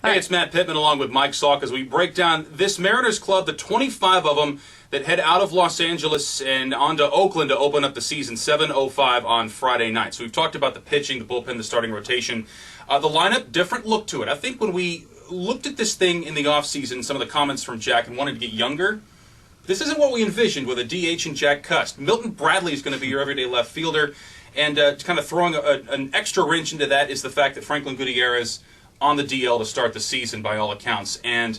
Hey, it's Matt Pitman along with Mike Salk as we break down this Mariners club, the 25 of them that head out of Los Angeles and on to Oakland to open up the season, 7:05 on Friday night. So we've talked about the pitching, the bullpen, the starting rotation. The lineup, different look to it. I think when we looked at this thing in the offseason, some of the comments from Jack and wanted to get younger, this isn't what we envisioned with a DH and Jack Cust. Milton Bradley is going to be your everyday left fielder, and kind of throwing an extra wrench into that is the fact that Franklin Gutierrez on the DL to start the season by all accounts. And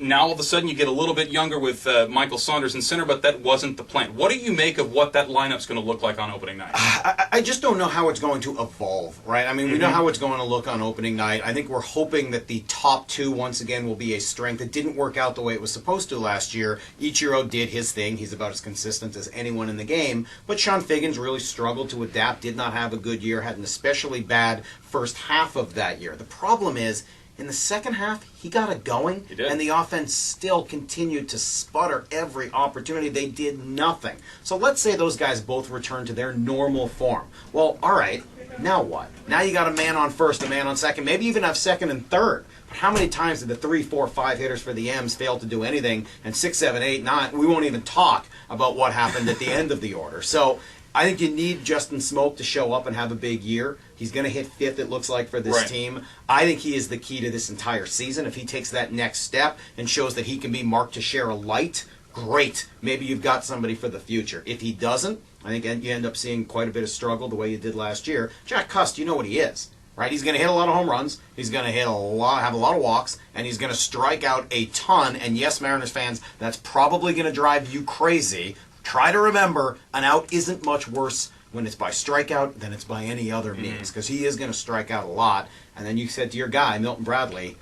now all of a sudden you get a little bit younger with Michael Saunders in center, but that wasn't the plan. What do you make of what that lineup's going to look like on opening night? I just don't know how it's going to evolve, right? I mean, we know how it's going to look on opening night. I think we're hoping that the top two, once again, will be a strength. It didn't work out the way it was supposed to last year. Ichiro did his thing. He's about as consistent as anyone in the game. But Sean Figgins really struggled to adapt, did not have a good year, had an especially bad first half of that year. The problem is, in the second half, he got it going, and the offense still continued to sputter every opportunity. They did nothing. So let's say those guys both return to their normal form. Well, all right, now what? Now you got a man on first, a man on second, maybe even have second and third. But how many times did the 3, 4, 5 hitters for the M's fail to do anything? And 6, 7, 8, 9, we won't even talk about what happened at the end of the order. So I think you need Justin Smoak to show up and have a big year. He's going to hit fifth, it looks like, for this team. I think he is the key to this entire season. If he takes that next step and shows that he can be Mark Teixeira light, great. Maybe you've got somebody for the future. If he doesn't, I think you end up seeing quite a bit of struggle the way you did last year. Jack Cust, you know what he is, right? He's going to hit a lot of home runs. He's going to have a lot of walks, and he's going to strike out a ton. And yes, Mariners fans, that's probably going to drive you crazy. Try to remember, an out isn't much worse when it's by strikeout than it's by any other means, because he is going to strike out a lot. And then you said to your guy, Milton Bradley,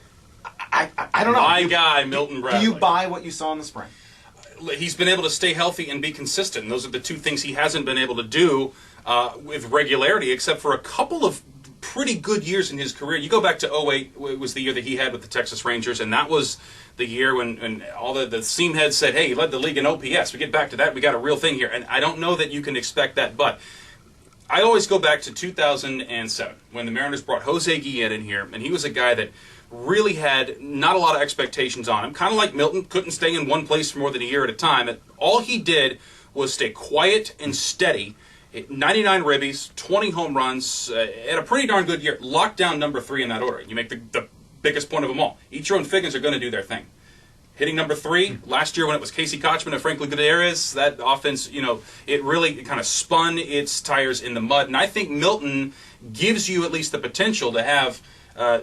I don't know. My guy, Milton Bradley. Do you buy what you saw in the spring? He's been able to stay healthy and be consistent. And those are the two things he hasn't been able to do with regularity, except for a couple of pretty good years in his career. You go back to 2008, it was the year that he had with the Texas Rangers, and that was the year when all the seam heads said, hey, he led the league in OPS. We get back to that, we got a real thing here. And I don't know that you can expect that, but I always go back to 2007 when the Mariners brought Jose Guillen in here, and he was a guy that really had not a lot of expectations on him. Kind of like Milton, couldn't stay in one place for more than a year at a time. And all he did was stay quiet and steady. 99 ribbies, 20 home runs, had a pretty darn good year. Locked down number 3 in that order. You make the biggest point of them all. Ichiro and Figgins are going to do their thing. Hitting number 3, last year when it was Casey Kochman and Franklin Gutierrez, that offense, it really kind of spun its tires in the mud. And I think Milton gives you at least the potential to have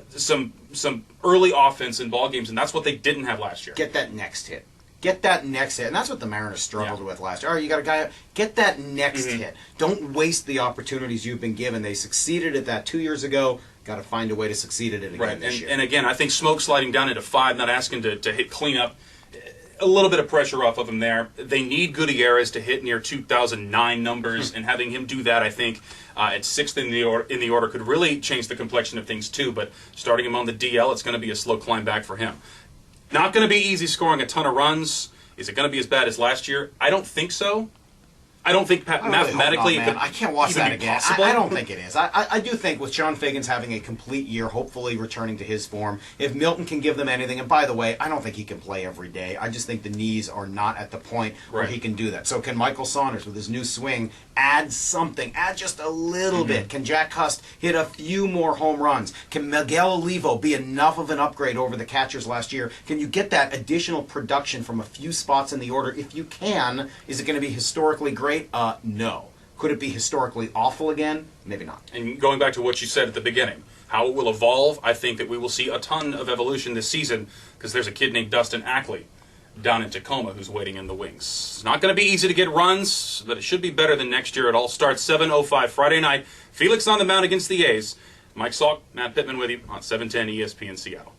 some early offense in ball games, and that's what they didn't have last year. Get that next hit. Get that next hit. And that's what the Mariners struggled with last year. All right, you got a guy, get that next hit. Don't waste the opportunities you've been given. They succeeded at that 2 years ago. Got to find a way to succeed at it again this year. And again, I think Smoak sliding down into 5, not asking to hit cleanup, a little bit of pressure off of him there. They need Gutierrez to hit near 2009 numbers, and having him do that, I think, at 6th in the order could really change the complexion of things too. But starting him on the DL, it's going to be a slow climb back for him. Not going to be easy scoring a ton of runs. Is it going to be as bad as last year? I don't think so. I don't think mathematically it could I can't watch even that be again. possible. I don't think it is. I do think with Sean Figgins having a complete year, hopefully returning to his form, if Milton can give them anything, and by the way, I don't think he can play every day. I just think the knees are not at the point where he can do that. So can Michael Saunders, with his new swing, add something? Add just a little bit. Can Jack Cust hit a few more home runs? Can Miguel Olivo be enough of an upgrade over the catchers last year? Can you get that additional production from a few spots in the order? If you can, is it going to be historically great? No. Could it be historically awful again? Maybe not. And going back to what you said at the beginning, how it will evolve, I think that we will see a ton of evolution this season because there's a kid named Dustin Ackley down in Tacoma who's waiting in the wings. It's not going to be easy to get runs, but it should be better than next year. It all starts 7:05 Friday night. Felix on the mound against the A's. Mike Salk, Matt Pitman with you on 710 ESPN Seattle.